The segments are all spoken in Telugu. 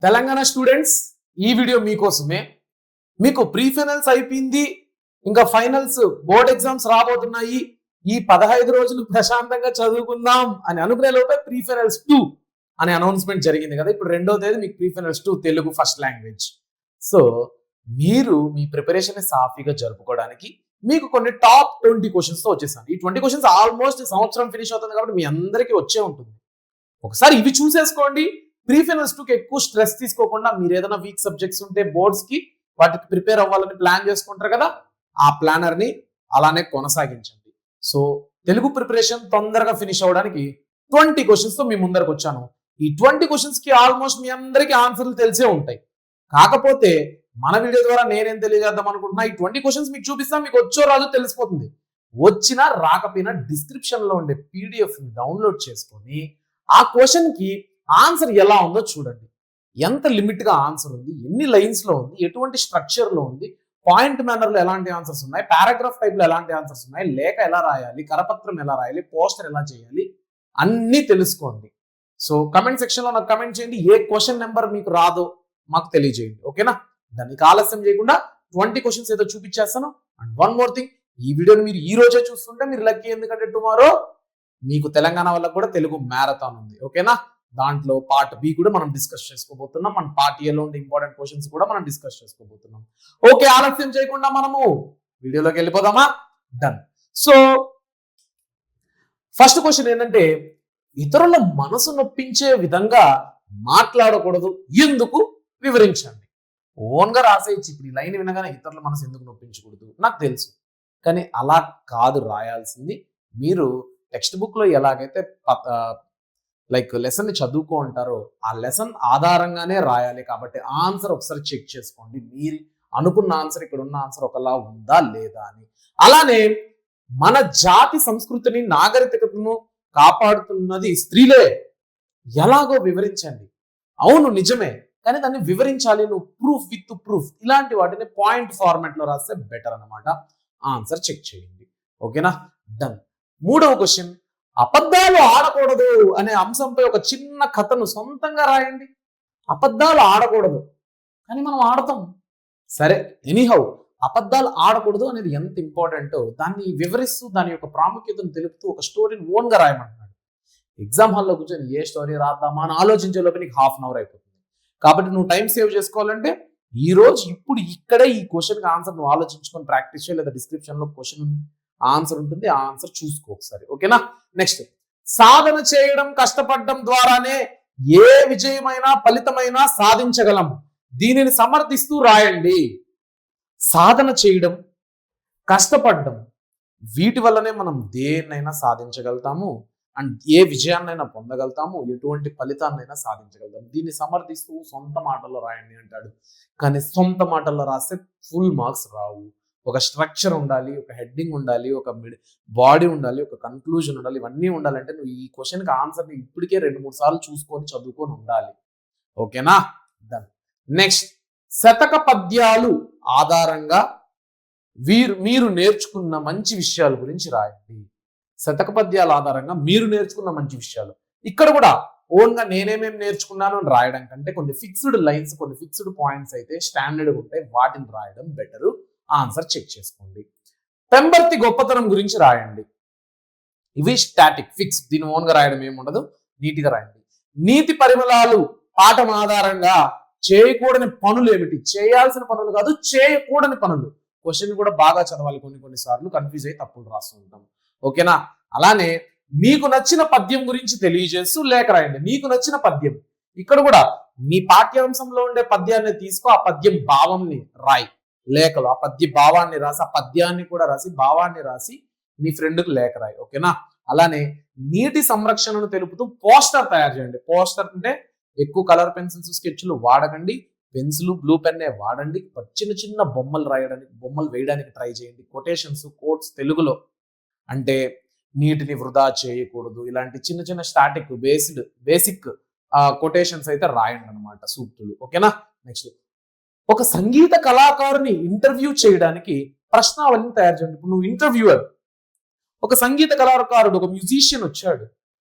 తెలంగాణ స్టూడెంట్స్, ఈ వీడియో మీకోసమే. మీకు ప్రీ ఫైనల్స్ అయిపోయింది, ఇంకా ఫైనల్స్ బోర్డ్ ఎగ్జామ్స్ రాబోతున్నాయి. ఈ 15 రోజులు ప్రశాంతంగా చదువుకుందాం అని అనుకునే లోపే ప్రీ ఫైనల్స్ 2 అనే అనౌన్స్మెంట్ జరిగింది కదా. ఇప్పుడు 2వ తేదీ మీకు pre finals 2 Telugu first language. So మీరు మీ ప్రిపరేషన్ సాఫీగా జరుపుకోవడానికి మీకు కొన్ని టాప్ 20 క్వశ్చన్స్ తో వచ్చేసాను. ఈ 20 క్వశ్చన్స్ ఆల్మోస్ట్ సంవత్సరం ఫినిష్ అవుతుంది కాబట్టి మీ అందరికీ వచ్చే ఉంటుంది. ఒకసారి ఇవి చూసేసుకోండి. ప్రీ ఫైనల్స్ 2కి ఎక్కువ స్ట్రెస్ తీసుకోకుండా మీరు ఏదైనా వీక్ సబ్జెక్ట్స్ ఉంటే బోర్డ్స్ కి వాటికి ప్రిపేర్ అవ్వాలని ప్లాన్ చేసుకుంటారు కదా, ఆ ప్లానర్ ని అలానే కొనసాగించండి. సో తెలుగు ప్రిపరేషన్ తొందరగా ఫినిష్ అవ్వడానికి 20 క్వశ్చన్స్ తో మీ ముందరకు వచ్చాను. ఈ 20 క్వశ్చన్స్ కి ఆల్మోస్ట్ మీ అందరికీ ఆన్సర్లు తెలిసే ఉంటాయి. కాకపోతే మన వీడియో ద్వారా నేనేం తెలియజేద్దాం అనుకుంటున్నా, ఈ 20 క్వశ్చన్స్ మీకు చూపిస్తా, మీకు వచ్చో రాజు తెలిసిపోతుంది. వచ్చినా రాకపోయినా డిస్క్రిప్షన్ లో ఉండే PDF ని డౌన్లోడ్ చేసుకొని ఆ క్వశ్చన్ కి ఆన్సర్ ఎలా ఉందో చూడండి. ఎంత లిమిట్ గా ఆన్సర్ ఉంది, ఎన్ని లైన్స్ లో ఉంది, ఎటువంటి స్ట్రక్చర్ లో ఉంది, పాయింట్ మేనర్ లో ఎలాంటి ఆన్సర్స్ ఉన్నాయి, పారాగ్రాఫ్ టైప్ లో ఎలాంటి ఆన్సర్స్ ఉన్నాయి, లేఖ ఎలా రాయాలి, కరపత్రం ఎలా రాయాలి, పోస్టర్ ఎలా చేయాలి, అన్ని తెలుసుకోండి. సో కమెంట్ సెక్షన్ లో నాకు కమెంట్ చేయండి, ఏ క్వశ్చన్ నెంబర్ మీకు రాదో మాకు తెలియజేయండి. ఓకేనా? దానికి ఆలస్యం చేయకుండా 20 క్వశ్చన్స్ ఏదో చూపించేస్తాను. అండ్ వన్ మోర్ థింగ్, ఈ వీడియోని మీరు ఈ రోజే చూస్తుంటే మీరు లక్కీ, ఎందుకంటే టుమారో మీకు తెలంగాణ వాళ్ళకు కూడా తెలుగు మ్యారథాన్ ఉంది. ఓకేనా? దాంట్లో పార్ట్ బి కూడా మనం డిస్కస్ చేసుకోబోతున్నాం. మన పార్ట్ ఏలో ఉండే ఇంపార్టెంట్ క్వశ్చన్స్ కూడా మనం డిస్కస్ చేసుకోబోతున్నాం. ఓకే, ఆలస్యం చేయకుండా మనము వీడియోలోకి వెళ్ళిపోదామా? డన్. సో ఫస్ట్ క్వశ్చన్ ఏంటంటే, ఇతరుల మనసు నొప్పించే విధంగా మాట్లాడకూడదు, ఎందుకు వివరించండి. ఓన్ గా రాసేయచ్చు. ఇప్పుడు ఈ లైన్ వినగానే ఇతరుల మనసు ఎందుకు నొప్పించకూడదు నాకు తెలుసు, కానీ అలా కాదు రాయాల్సింది. మీరు టెక్స్ట్ బుక్ లో ఎలాగైతే లైక్ లెసన్ ని చదువుకో ఉంటారో ఆ లెసన్ ఆధారంగానే రాయాలి. కాబట్టి ఆన్సర్ ఒకసారి చెక్ చేసుకోండి, మీరు అనుకున్న ఆన్సర్ ఇక్కడ ఉన్న ఆన్సర్ ఒకలా ఉందా లేదా అని. అలానే మన జాతి సంస్కృతిని నాగరికతను కాపాడుతున్నది స్త్రీలే, ఎలాగో వివరించండి. అవును నిజమే, కానీ దాన్ని వివరించాలి. నువ్వు ప్రూఫ్ విత్ ప్రూఫ్ ఇలాంటి వాటిని పాయింట్ ఫార్మాట్ లో రాస్తే బెటర్ అన్నమాట. ఆన్సర్ చెక్ చేయండి. ఓకేనా? డన్. మూడవ క్వశ్చన్, అబద్ధాలు ఆడకూడదు అనే అంశంపై ఒక చిన్న కథను సొంతంగా రాయండి. అబద్ధాలు ఆడకూడదు కానీ మనం ఆడతాం. సరే, ఎనీహౌ అబద్ధాలు ఆడకూడదు అనేది ఎంత ఇంపార్టెంటో దాన్ని వివరిస్తూ దాని యొక్క ప్రాముఖ్యతను తెలుపుతూ ఒక స్టోరీని ఓన్ గా రాయమంటున్నాడు. ఎగ్జామ్ హాల్లో కూర్చొని ఏ స్టోరీ రాద్దామా అని ఆలోచించే లోపు నీకు ½ అవర్ అయిపోతుంది. కాబట్టి నువ్వు టైం సేవ్ చేసుకోవాలంటే ఈ రోజు ఇప్పుడు ఇక్కడే ఈ క్వశ్చన్ ఆన్సర్ నువ్వు ఆలోచించుకొని ప్రాక్టీస్ చేయ, లేదా డిస్క్రిప్షన్ లో క్వశ్చన్ ఆన్సర్ ఉంటుంది, ఆ ఆన్సర్ చూసుకో ఒకసారి. ఓకేనా? నెక్స్ట్, సాధన చేయడం కష్టపడడం ద్వారానే ఏ విజయమైనా ఫలితమైనా సాధించగలం, దీనిని సమర్థిస్తూ రాయండి. సాధన చేయడం, కష్టపడడం, వీటి వల్లనే మనం దేన్నైనా సాధించగలుగుతాము అండ్ ఏ విజయాన్నైనా పొందగలుగుతాము, ఎటువంటి ఫలితాన్నైనా సాధించగలుగుతాము. దీన్ని సమర్థిస్తూ సొంత మాటల్లో రాయండి అంటాడు. కానీ సొంత మాటల్లో రాస్తే ఫుల్ మార్క్స్ రావు. ఒక స్ట్రక్చర్ ఉండాలి, ఒక హెడ్డింగ్ ఉండాలి, ఒక బాడీ ఉండాలి, ఒక కన్క్లూజన్ ఉండాలి. ఇవన్నీ ఉండాలంటే నువ్వు ఈ క్వశ్చన్కి ఆన్సర్ని ఇప్పటికే 2-3 సార్లు చూసుకొని చదువుకొని ఉండాలి. ఓకేనా? డన్. నెక్స్ట్, శతక పద్యాలు ఆధారంగా మీరు నేర్చుకున్న మంచి విషయాల గురించి రాయండి. శతక పద్యాల ఆధారంగా మీరు నేర్చుకున్న మంచి విషయాలు. ఇక్కడ కూడా ఓన్ గా నేనేమేమి నేర్చుకున్నాను అని రాయడం కంటే కొన్ని ఫిక్స్డ్ లైన్స్, కొన్ని ఫిక్స్డ్ పాయింట్స్ అయితే స్టాండర్డ్ ఉంటాయి, వాటిని రాయడం బెటరు. ఆన్సర్ చెక్ చేసుకోండి. పెంబర్తి గొప్పతనం గురించి రాయండి. ఇవి స్టాటిక్ ఫిక్స్, దీని ఓన్ గా రాయడం ఏముండదు, నీట్గా రాయండి. నీతి పరిమళాలు పాఠం ఆధారంగా చేయకూడని పనులు ఏమిటి? చేయాల్సిన పనులు కాదు, చేయకూడని పనులు. క్వశ్చన్ కూడా బాగా చదవాలి, కొన్ని సార్లు కన్ఫ్యూజ్ అయ్యి తప్పులు రాస్తూ ఉంటాం. ఓకేనా? అలానే మీకు నచ్చిన పద్యం గురించి తెలియజేస్తూ లేఖ రాయండి. మీకు నచ్చిన పద్యం, ఇక్కడ కూడా మీ పాఠ్యాంశంలో ఉండే పద్యాన్ని తీసుకో, ఆ పద్యం భావంని రాయి లేఖలో. ఆ పద్య భావాన్ని రాసి, ఆ పద్యాన్ని కూడా రాసి, భావాన్ని రాసి నీ ఫ్రెండ్కి లేఖ రాయి. ఓకేనా? అలానే నీటి సంరక్షణను తెలుపుతూ పోస్టర్ తయారు చేయండి. పోస్టర్ అంటే ఎక్కువ కలర్ పెన్సిల్స్, స్కెచ్లు వాడకండి, పెన్సిల్, బ్లూ పెన్నే వాడండి. చిన్న చిన్న బొమ్మలు వేయడానికి ట్రై చేయండి. కొటేషన్స్, కోట్స్ తెలుగులో అంటే నీటిని వృధా చేయకూడదు, ఇలాంటి చిన్న చిన్న స్టాటిక్ బేసిక్ కొటేషన్స్ అయితే రాయండి అనమాట, సూక్తులు. ఓకేనా? నెక్స్ట్, ఒక సంగీత కళాకారుని ఇంటర్వ్యూ చేయడానికి ప్రశ్నావళిని తయారు చేయండి. ఇప్పుడు నువ్వు ఇంటర్వ్యూయర్, ఒక సంగీత కళాకారుడు, ఒక మ్యూజిషియన్ వచ్చాడు,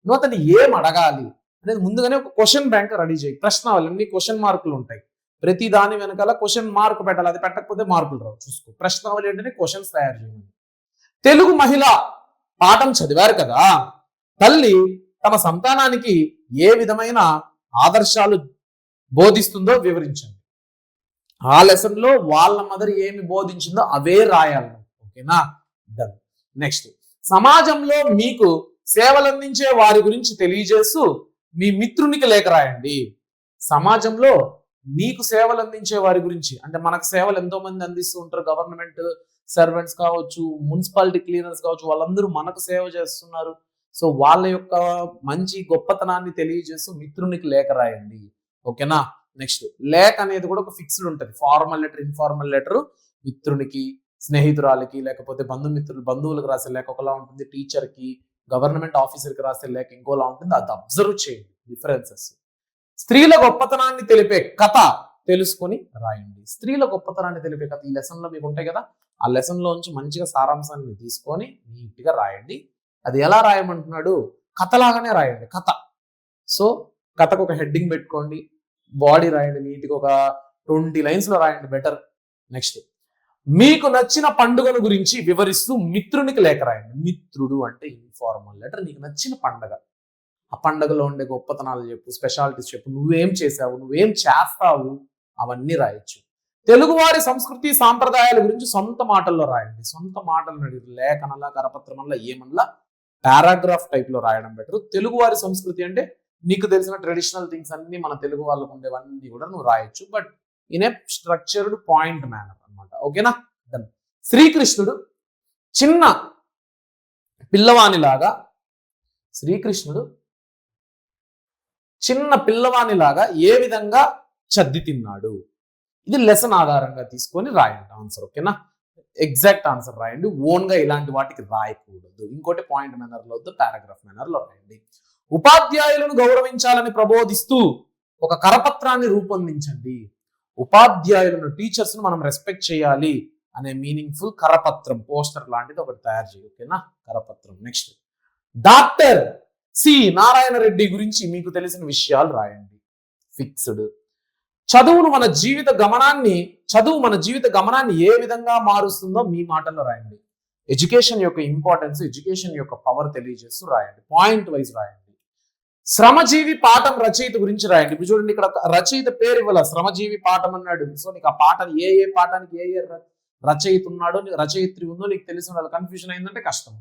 నువ్వు అతన్ని ఏం అడగాలి, అనేది ముందుగానే ఒక క్వశ్చన్ బ్యాంక్ రెడీ చేయి. ప్రశ్నావళి క్వశ్చన్ మార్కులు ఉంటాయి, ప్రతి దాని వెనకాల క్వశ్చన్ మార్క్ పెట్టాలి, అది పెట్టకపోతే మార్కులు రావు. చూసుకో, ప్రశ్నావళి అంటేనే క్వశ్చన్స్ తయారు చేయండి. తెలుగు మహిళ పాఠం చదివారు కదా, తల్లి తమ సంతానానికి ఏ విధమైన ఆదర్శాలు బోధిస్తుందో వివరించండి. ఆ లెసన్ లో వాళ్ళ మదర్ ఏమి బోధించిందో అవే రాయాలి. ఓకేనా, డన్. నెక్స్ట్, సమాజంలో మీకు సేవలందించే వారి గురించి తెలియజేస్తూ మీ మిత్రునికి లేఖ రాయండి. సమాజంలో మీకు సేవలు అందించే వారి గురించి, అంటే మనకు సేవలు ఎంతో మంది అందిస్తూ ఉంటారు, గవర్నమెంట్ సర్వెంట్స్ కావచ్చు, మున్సిపాలిటీ క్లీనర్స్ కావచ్చు, వాళ్ళందరూ మనకు సేవ చేస్తున్నారు. సో వాళ్ళ యొక్క మంచి గొప్పతనాన్ని తెలియజేస్తూ మిత్రునికి లేఖ రాయండి. ఓకేనా. నెక్స్ట్, లేఖ అనేది కూడా ఒక ఫిక్స్డ్ ఉంటుంది. ఫార్మల్ లెటర్, ఇన్ఫార్మల్ లెటర్ మిత్రునికి, స్నేహితురాలకి, లేకపోతే బంధువులకు రాసే లేఖ ఒకలా ఉంటుంది, టీచర్కి, గవర్నమెంట్ ఆఫీసర్కి రాసే లేఖ ఇంకోలా ఉంటుంది. అది అబ్జర్వ్ చేయండి డిఫరెన్సెస్. స్త్రీల గొప్పతనాన్ని తెలిపే కథ తెలుసుకొని రాయండి. స్త్రీల గొప్పతనాన్ని తెలిపే కథ ఈ లెసన్ లో మీకు ఉంటాయి కదా, ఆ లెసన్ లోంచి మంచిగా సారాంశాన్ని తీసుకొని నీట్ గా రాయండి. అది ఎలా రాయమంటున్నాడు, కథలాగానే రాయండి, కథ. సో కథకు ఒక హెడ్డింగ్ పెట్టుకోండి, బాడీ రాయండి, నీట్గా ఒక 20 lines లో రాయండి, బెటర్. నెక్స్ట్, మీకు నచ్చిన పండుగను గురించి వివరిస్తూ మిత్రునికి లేఖ రాయండి. మిత్రుడు అంటే ఇన్ఫార్మల్ లెటర్, నీకు నచ్చిన పండగ, ఆ పండుగలో ఉండే గొప్పతనాలు చెప్పు, స్పెషాలిటీస్ చెప్పు, నువ్వేం చేసావు, నువ్వేం చేస్తావు, అవన్నీ రాయొచ్చు. తెలుగువారి సంస్కృతి సాంప్రదాయాల గురించి సొంత మాటల్లో రాయండి. సొంత మాటలు అడిగి లేఖనలా, కరపత్రమల్లా, ఏమల్లా పారాగ్రాఫ్ టైప్ లో రాయడం బెటర్. తెలుగువారి సంస్కృతి అంటే నీకు తెలిసిన ట్రెడిషనల్ థింగ్స్ అన్ని మన తెలుగు వాళ్ళకు ఉండేవన్నీ కూడా నువ్వు రాయొచ్చు, but in a structured point manner అనమాట. ఓకేనా, డన్. శ్రీకృష్ణుడు చిన్న పిల్లవానిలాగా ఏ విధంగా చద్ది తిన్నాడు, ఇది లెసన్ ఆధారంగా తీసుకొని రాయండి ఆన్సర్. ఓకేనా, ఎగ్జాక్ట్ ఆన్సర్ రాయండి, ఓన్ గా ఇలాంటి వాటికి రాయకూడదు. ఇంకోటి పాయింట్ మేనర్ లో వద్దు, పారాగ్రాఫ్ మేనర్ లో రాయండి. ఉపాధ్యాయులను గౌరవించాలని ప్రబోధిస్తూ ఒక కరపత్రాన్ని రూపొందించండి. ఉపాధ్యాయులను, టీచర్స్ ను మనం రెస్పెక్ట్ చేయాలి అనే మీనింగ్ఫుల్ కరపత్రం, పోస్టర్ లాంటిది ఒకటి తయారు చేయి. ఓకేనా, కరపత్రం. Next, doctor C Narayana Reddy గురించి మీకు తెలిసిన విషయాలు రాయండి. ఫిక్స్డ్. చదువు మన జీవిత గమనాన్ని ఏ విధంగా మారుస్తుందో మీ మాటల్లో రాయండి. ఎడ్యుకేషన్ యొక్క ఇంపార్టెన్స్, ఎడ్యుకేషన్ యొక్క పవర్ తెలియజేస్తూ రాయండి. పాయింట్ వైజ్ రాయండి. శ్రమజీవి పాఠం రచయిత గురించి రాయండి. ఇప్పుడు చూడండి, ఇక్కడ రచయిత పేరు ఇవ్వాల, శ్రమజీవి పాఠం అన్నాడు. సో నీకు ఆ పాఠం ఏ పాఠానికి ఏ రచయిత ఉన్నాడో, రచయిత్రి ఉందో నీకు తెలిసిన కన్ఫ్యూజన్ అయిందంటే కష్టం.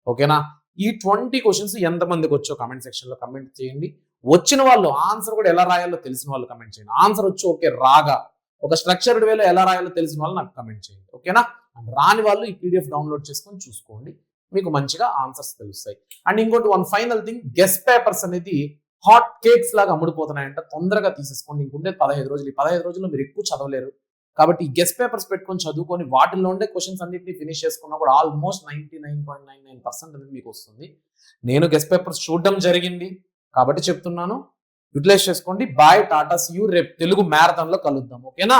ఓకేనా, ఈ 20 క్వశ్చన్స్ ఎంతమందికి వచ్చో కమెంట్ సెక్షన్ లో కమెంట్ చేయండి. వచ్చిన వాళ్ళు ఆన్సర్ కూడా ఎలా రాయాలో తెలిసిన వాళ్ళు కమెంట్ చేయండి. ఆన్సర్ వచ్చి ఓకే రాగా ఒక స్ట్రక్చర్డ్ వేలో ఎలా రాయాలో తెలిసిన వాళ్ళు నాకు కమెంట్ చేయండి. ఓకేనా, అండ్ రాని వాళ్ళు ఈ పీడిఎఫ్ డౌన్లోడ్ చేసుకొని చూసుకోండి, మీకు మంచిగా ఆన్సర్స్ తెలుస్తాయి. అండ్ ఇంకోటి one final thing, guest papers అనేది హాట్ కేక్స్ లాగా అమ్ముడుపోతున్నాయంట, తొందరగా తీసేసుకోండి. ఇంకుండే 15 రోజులు, ఈ 15 రోజుల్లో మీరు ఎక్కువ చదవలేరు కాబట్టి ఈ గెస్ట్ పేపర్స్ పెట్టుకొని చదువుకొని వాటిల్లో ఉండే క్వశ్చన్స్ అన్నింటినీ ఫినిష్ చేసుకున్నా కూడా ఆల్మోస్ట్ 99.99% అనేది మీకు వస్తుంది. నేను గెస్ట్ పేపర్స్ చూడడం జరిగింది కాబట్టి చెప్తున్నాను, యూటిలైజ్ చేసుకోండి. Bye, tata, see you. రేపు తెలుగు మ్యారథాన్ లో కలుద్దాం. ఓకేనా.